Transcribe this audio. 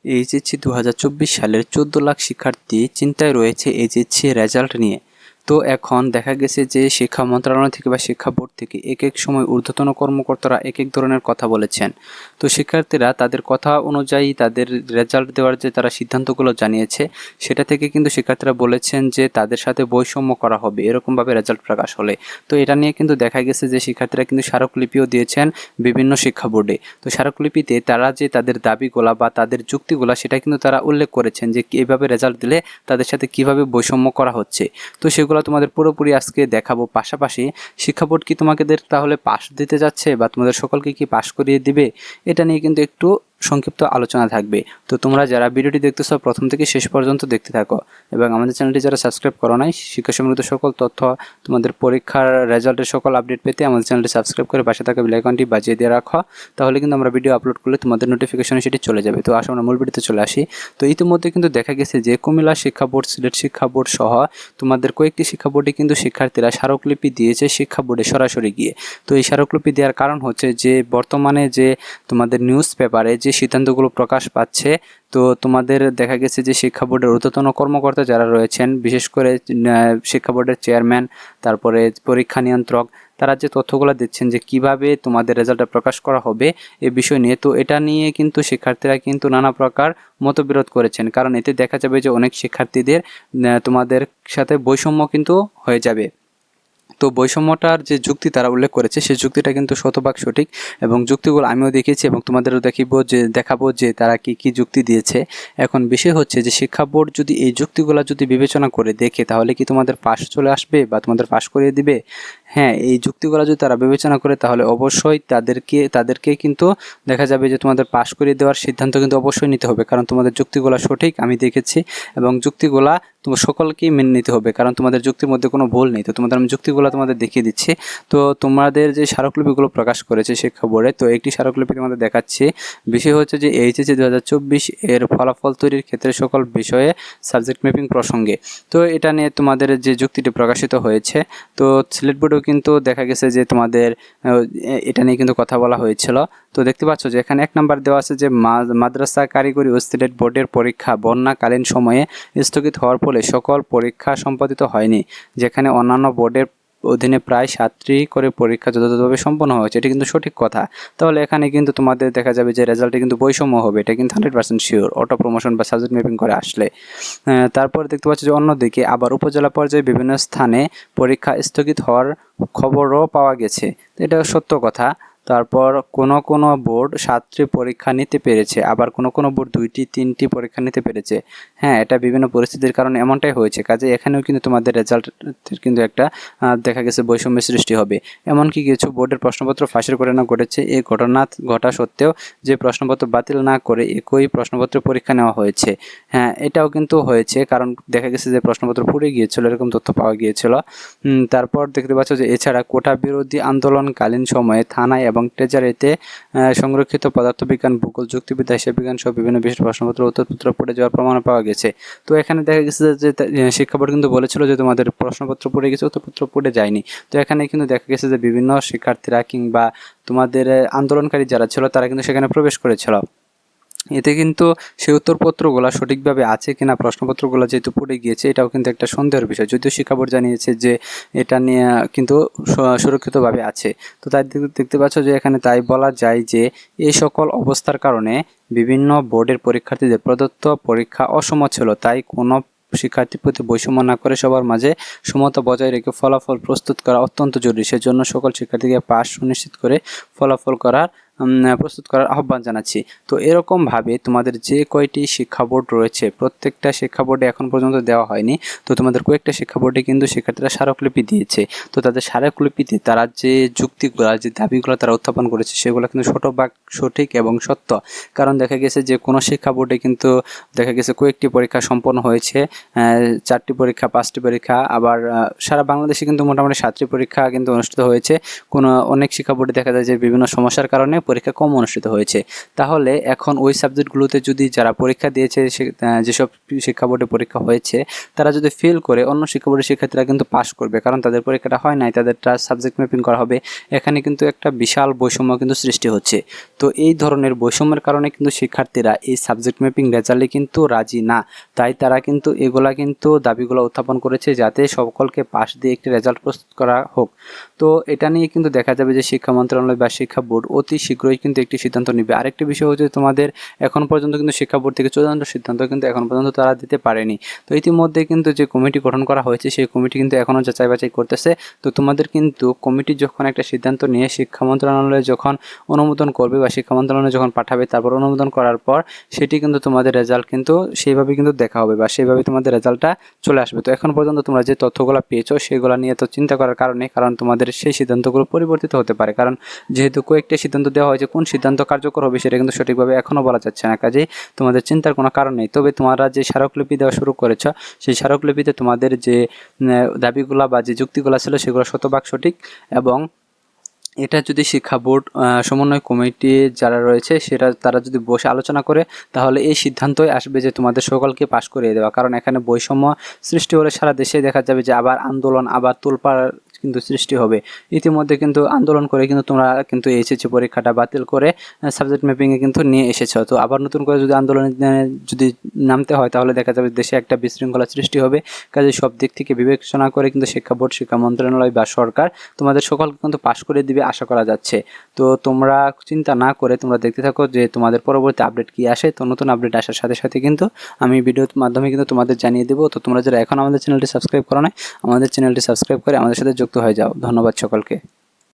HSC 2024 সালের 14 লাখ শিক্ষার্থী চিন্তায় রয়েছে এইচএসসি রেজাল্ট নিয়ে। তো এখন দেখা গেছে যে শিক্ষা মন্ত্রণালয় থেকে বা শিক্ষা বোর্ড থেকে এক এক সময় ঊর্ধ্বতন কর্মকর্তারা এক এক ধরনের কথা বলেছেন। তো শিক্ষার্থীরা তাদের কথা অনুযায়ী তাদের রেজাল্ট দেওয়ার যে তারা সিদ্ধান্তগুলো জানিয়েছে সেটা থেকে কিন্তু শিক্ষার্থীরা বলেছেন যে তাদের সাথে বৈষম্য করা হবে এরকমভাবে রেজাল্ট প্রকাশ হলে। তো এটা নিয়ে কিন্তু দেখা গেছে যে শিক্ষার্থীরা কিন্তু স্মারকলিপিও দিয়েছেন বিভিন্ন শিক্ষা বোর্ডে। তো স্মারকলিপিতে তারা যে তাদের দাবিগুলা বা তাদের যুক্তিগুলা সেটা কিন্তু তারা উল্লেখ করেছেন যে এইভাবে রেজাল্ট দিলে তাদের সাথে কিভাবে বৈষম্য করা হচ্ছে। তো সেগুলো তোমাদের পুরোপুরি আজকে দেখাবো। পাশাপাশি শিক্ষা বোর্ড কি তোমাদের তাহলে পাস দিতে যাচ্ছে বা তোমাদের সকলকে কি পাস করিয়ে দিবে, এটা নিয়ে কিন্তু একটু সংক্ষিপ্ত আলোচনা থাকবে। তো তোমরা যারা ভিডিওটি দেখতেছো প্রথম থেকে শেষ পর্যন্ত দেখতে থাকো এবং আমাদের চ্যানেলটি যারা সাবস্ক্রাইব করো নাই, শিক্ষা সম্বলিত সকল তথ্য তোমাদের পরীক্ষার রেজাল্টের সকল আপডেট পেতে আমাদের চ্যানেলটি সাবস্ক্রাইব করে পাশে থাকা বেল আইকনটি বাজিয়ে দিয়ে রাখো। তাহলে কিন্তু আমরা ভিডিও আপলোড করলে তোমাদের নোটিফিকেশনে সেটি চলে যাবে। তো আসলে আমরা মূল ভিডিওতে চলে আসি। তো ইতিমধ্যে কিন্তু দেখা গেছে যে কুমিল্লা শিক্ষা বোর্ড, সিলেট শিক্ষা বোর্ড সহ তোমাদের কয়েকটি শিক্ষা বোর্ডে কিন্তু শিক্ষার্থীরা স্মারকলিপি দিয়েছে শিক্ষা বোর্ডে সরাসরি গিয়ে। তো এই স্মারকলিপি দেওয়ার কারণ হচ্ছে যে বর্তমানে যে তোমাদের নিউজ পেপারে যে সিদ্ধান্তগুলো প্রকাশ পাচ্ছে, তো তোমাদের দেখা গেছে যে শিক্ষা বোর্ডের ঊর্ধ্বতন কর্মকর্তা যারা রয়েছেন, বিশেষ করে শিক্ষা বোর্ডের চেয়ারম্যান, তারপরে পরীক্ষা নিয়ন্ত্রক, তারা যে তথ্যগুলো দিচ্ছেন যে কিভাবে তোমাদের রেজাল্টটা প্রকাশ করা হবে এ বিষয় নিয়ে, তো এটা নিয়ে কিন্তু শিক্ষার্থীরা কিন্তু নানা প্রকার মতবিরোধ করেছেন। কারণ এতে দেখা যাবে যে অনেক শিক্ষার্থীদের তোমাদের সাথে বৈষম্য কিন্তু হয়ে যাবে। তো বৈষম্যটার যে যুক্তি তারা উল্লেখ করেছে সেই যুক্তিটা কিন্তু শতভাগ সঠিক এবং যুক্তিগুলো আমিও দেখেছি এবং তোমাদেরও দেখাবো যে তারা কি যুক্তি দিয়েছে। এখন বিষয় হচ্ছে যে শিক্ষা বোর্ড যদি এই যুক্তিগুলো যদি বিবেচনা করে দেখে তাহলে কি তোমাদের পাশ চলে আসবে বা তোমাদের পাশ করিয়ে দিবে? হ্যাঁ, এই যুক্তিগুলো যদি তারা বিবেচনা করে তাহলে অবশ্যই তাদেরকে কিন্তু দেখা যাবে যে তোমাদের পাশ করিয়ে দেওয়ার সিদ্ধান্ত কিন্তু অবশ্যই নিতে হবে, কারণ তোমাদের যুক্তিগুলো সঠিক আমি দেখেছি এবং যুক্তিগুলা তোমার সকলকেই মেনে নিতে হবে, কারণ তোমাদের যুক্তির মধ্যে কোনো ভুল নেই। তো আমি যুক্তিগুলো তোমাদের দেখিয়ে দিচ্ছি। তো তোমাদের যে স্মারকলিপিগুলো প্রকাশ করেছে শিক্ষা বোর্ডে, তো একটি স্মারকলিপি তোমাদের দেখাচ্ছি। বিষয় হচ্ছে যে এইচএসসি 2024 এর ফলাফল তৈরির ক্ষেত্রে সকল বিষয়ে সাবজেক্ট ম্যাপিং প্রসঙ্গে। তো এটা নিয়ে তোমাদের যে যুক্তিটি প্রকাশিত হয়েছে, তো সিলেট বোর্ডেও কিন্তু দেখা গেছে যে তোমাদের এটা নিয়ে কিন্তু কথা বলা হয়েছিল। তো দেখতে পাচ্ছ যে এখানে 1 নম্বর দেওয়া আছে যে মাদ্রাসা কারিগরি ও সিলেট বোর্ডের পরীক্ষা বন্যাকালীন সময়ে স্থগিত হওয়ার ফলে সকল পরীক্ষা সম্পাদিত হয়নি, যেখানে অন্যান্য বোর্ডের অধীনে প্রায় 7টি করে পরীক্ষা যথাযথভাবে সম্পন্ন হয়েছে। এটা কিন্তু সঠিক কথা। তাহলে এখানে কিন্তু তোমাদের দেখা যাবে যে রেজাল্টে কিন্তু বৈষম্য হবে, এটা কিন্তু 100% শিওর অটো প্রমোশন বা সাবজেক্ট ম্যাপিং করে আসলে। তারপর দেখতে পাচ্ছি যে অন্যদিকে আবার উপজেলা পর্যায়ে বিভিন্ন স্থানে পরীক্ষা স্থগিত হওয়ার খবরও পাওয়া গেছে, এটা সত্য কথা। তারপর কোনো বোর্ড 7টি পরীক্ষা নিতে পেরেছে, আবার কোনো বোর্ড 2টি 3টি পরীক্ষা নিতে পেরেছে। হ্যাঁ, এটা বিভিন্ন পরিস্থিতির কারণে এমনটাই হয়েছে। কাজে এখানেও কিন্তু তোমাদের রেজাল্টের কিন্তু একটা দেখা গেছে বৈষম্যের সৃষ্টি হবে। এমনকি কিছু বোর্ডের প্রশ্নপত্র ফাঁসের ঘটনা ঘটেছে। এই ঘটনা ঘটা সত্ত্বেও যে প্রশ্নপত্র বাতিল না করে একই প্রশ্নপত্রের পরীক্ষা নেওয়া হয়েছে। হ্যাঁ, এটাও কিন্তু হয়েছে, কারণ দেখা গেছে যে প্রশ্নপত্র পুড়ে গিয়েছিল, এরকম তথ্য পাওয়া গিয়েছিল। তারপর দেখতে পাচ্ছ যে এছাড়া কোটা বিরোধী আন্দোলনকালীন সময়ে থানায় এবং ট্রেজারিতে সংরক্ষিত পদার্থবিজ্ঞান, ভূগোল, যুক্তিবিদ্যা, হিসাব বিজ্ঞান সহ বিভিন্ন বিষয়ের প্রশ্নপত্র উত্তরপত্র পড়ে যাওয়ার প্রমাণ পাওয়া গেছে। তো এখানে দেখা গেছে যে শিক্ষা বোর্ড কিন্তু বলেছিল যে তোমাদের প্রশ্নপত্র পড়ে গেছে, উত্তরপত্র পড়ে যায়নি। তো এখানে কিন্তু দেখা গেছে যে বিভিন্ন শিক্ষার্থীরা কিংবা তোমাদের আন্দোলনকারী যারা ছিল তারা কিন্তু সেখানে প্রবেশ করেছিল। এতে কিন্তু সেই উত্তরপত্রগুলো সঠিকভাবে আছে কিনা, প্রশ্নপত্রগুলো যেহেতু পড়ে গিয়েছে এটাও কিন্তু একটা সন্দেহের বিষয়, যদিও শিক্ষা বোর্ড জানিয়েছে যে এটা নিয়ে কিন্তু সুরক্ষিতভাবে আছে। তো তাই দেখতে পাচ্ছ যে এখানে তাই বলা যায় যে এই সকল অবস্থার কারণে বিভিন্ন বোর্ডের পরীক্ষার্থীদের প্রদত্ত পরীক্ষা অসম ছিল, তাই কোনো শিক্ষার্থীর প্রতি বৈষম্য না করে সবার মাঝে সমতা বজায় রেখে ফলাফল প্রস্তুত করা অত্যন্ত জরুরি। সেজন্য সকল শিক্ষার্থীকে পাস সুনিশ্চিত করে ফলাফল প্রস্তুত করার আহ্বান জানাচ্ছি। তো এরকমভাবে তোমাদের যে কয়টি শিক্ষা বোর্ড রয়েছে প্রত্যেকটা শিক্ষা বোর্ডে এখন পর্যন্ত দেওয়া হয়নি। তো তোমাদের কয়েকটা শিক্ষা বোর্ডে কিন্তু শিক্ষার্থীরা স্মারকলিপি দিয়েছে। তো তাদের স্মারকলিপিতে তারা যে যুক্তিগুলো, যে দাবিগুলো তারা উত্থাপন করেছে সেগুলো কিন্তু শতভাগ সঠিক এবং সত্য। কারণ দেখা গেছে যে কোনো শিক্ষা বোর্ডে কিন্তু দেখা গেছে কয়েকটি পরীক্ষা সম্পন্ন হয়েছে, 4টি পরীক্ষা, 5টি পরীক্ষা, আবার সারা বাংলাদেশে কিন্তু মোটামুটি 7টি পরীক্ষা কিন্তু অনুষ্ঠিত হয়েছে। অনেক শিক্ষা বোর্ডে দেখা যায় যে বিভিন্ন সমস্যার কারণে পরীক্ষা কম অনুষ্ঠিত হয়েছে। তাহলে এখন ওই সাবজেক্টগুলোতে যদি যারা পরীক্ষা দিয়েছে যেসব শিক্ষা বোর্ডে পরীক্ষা হয়েছে তারা যদি ফেল করে অন্য শিক্ষা বোর্ডের শিক্ষার্থীরা কিন্তু পাস করবে, কারণ তাদের পরীক্ষাটা হয় নাই, তাদেরটা সাবজেক্ট ম্যাপিং করা হবে। এখানে কিন্তু একটা বিশাল বৈষম্য কিন্তু সৃষ্টি হচ্ছে। তো এই ধরনের বৈষম্যের কারণে কিন্তু শিক্ষার্থীরা এই সাবজেক্ট ম্যাপিং রেজাল্টে কিন্তু রাজি না। তাই তারা কিন্তু এগুলা কিন্তু দাবিগুলো উত্থাপন করেছে যাতে সকলকে পাস দিয়ে একটি রেজাল্ট প্রস্তুত করা হোক। তো এটা নিয়ে কিন্তু দেখা যাবে যে শিক্ষা মন্ত্রণালয় বা শিক্ষা বোর্ড অতি শীঘ্রই কিন্তু একটি সিদ্ধান্ত নেবে। আরেকটি বিষয় হচ্ছে তোমাদের এখন পর্যন্ত কিন্তু শিক্ষা বোর্ড থেকে চূড়ান্ত সিদ্ধান্ত কিন্তু এখন পর্যন্ত তারা দিতে পারেনি। তো ইতিমধ্যে কিন্তু যে কমিটি গঠন করা হয়েছে সেই কমিটি কিন্তু এখনও যাচাই বাছাই করতেছে। তো তোমাদের কিন্তু কমিটি যখন একটা সিদ্ধান্ত নিয়ে শিক্ষা মন্ত্রণালয় যখন অনুমোদন করবে বা শিক্ষা মন্ত্রণালয় যখন পাঠাবে, তারপর অনুমোদন করার পর সেটি কিন্তু তোমাদের রেজাল্ট কিন্তু সেইভাবে কিন্তু দেখা হবে বা সেইভাবে তোমাদের রেজাল্টটা চলে আসবে। তো এখন পর্যন্ত তোমরা যে তথ্যগুলো পেয়েছো সেগুলো নিয়ে তো চিন্তা করার কারণে, কারণ তোমাদের সেই সিদ্ধান্তগুলো পরিবর্তিত হতে পারে, কারণ যেহেতু কয়েকটা সিদ্ধান্ত দেওয়া হয়েছে, কোন সিদ্ধান্ত কার্যকর হবে সেটা কিন্তু সঠিকভাবে এখনও বলা যাচ্ছে না। কাজেই তোমাদের চিন্তার কোনো কারণ নেই। তবে তোমরা যে স্মারকলিপি দেওয়া শুরু করেছ সেই স্মারকলিপিতে তোমাদের যে দাবিগুলো বা যে যুক্তিগুলো ছিল সেগুলো শতভাগ সঠিক, এবং এটা যদি শিক্ষা বোর্ড সমন্বয় কমিটি যারা রয়েছে তারা যদি বসে আলোচনা করে তাহলে এই সিদ্ধান্তই আসবে যে তোমাদের সকলকে পাশ করিয়ে দেওয়া। কারণ এখানে বৈষম্য সৃষ্টি হলে সারা দেশে দেখা যাবে যে আবার আন্দোলন, আবার তোলপাড় কিন্তু সৃষ্টি হবে। ইতিমধ্যে কিন্তু আন্দোলন করে কিন্তু তোমরা কিন্তু এসএসসি পরীক্ষাটা বাতিল করে সাবজেক্ট ম্যাপিংয়ে কিন্তু নিয়ে এসেছো। তো আবার নতুন করে যদি আন্দোলনে যদি নামতে হয় তাহলে দেখা যাবে দেশে একটা বিশৃঙ্খলা সৃষ্টি হবে। কাজে সব দিক থেকে বিবেচনা করে কিন্তু শিক্ষা বোর্ড, শিক্ষা মন্ত্রণালয় বা সরকার তোমাদের সকলকে কিন্তু পাশ করে দিবে আশা করা যাচ্ছে। তো তোমরা চিন্তা না করে তোমরা দেখতে থাকো যে তোমাদের পরবর্তী আপডেট কি আসে। তো নতুন আপডেট আসার সাথে সাথে কিন্তু আমি ভিডিওর মাধ্যমে কিন্তু তোমাদের জানিয়ে দেবো। তো তোমরা যারা এখন আমাদের চ্যানেলটি সাবস্ক্রাইব করো না, আমাদের চ্যানেলটি সাবস্ক্রাইব করে আমাদের সাথে যুক্ত হয়ে যাও। ধন্যবাদ সকলকে।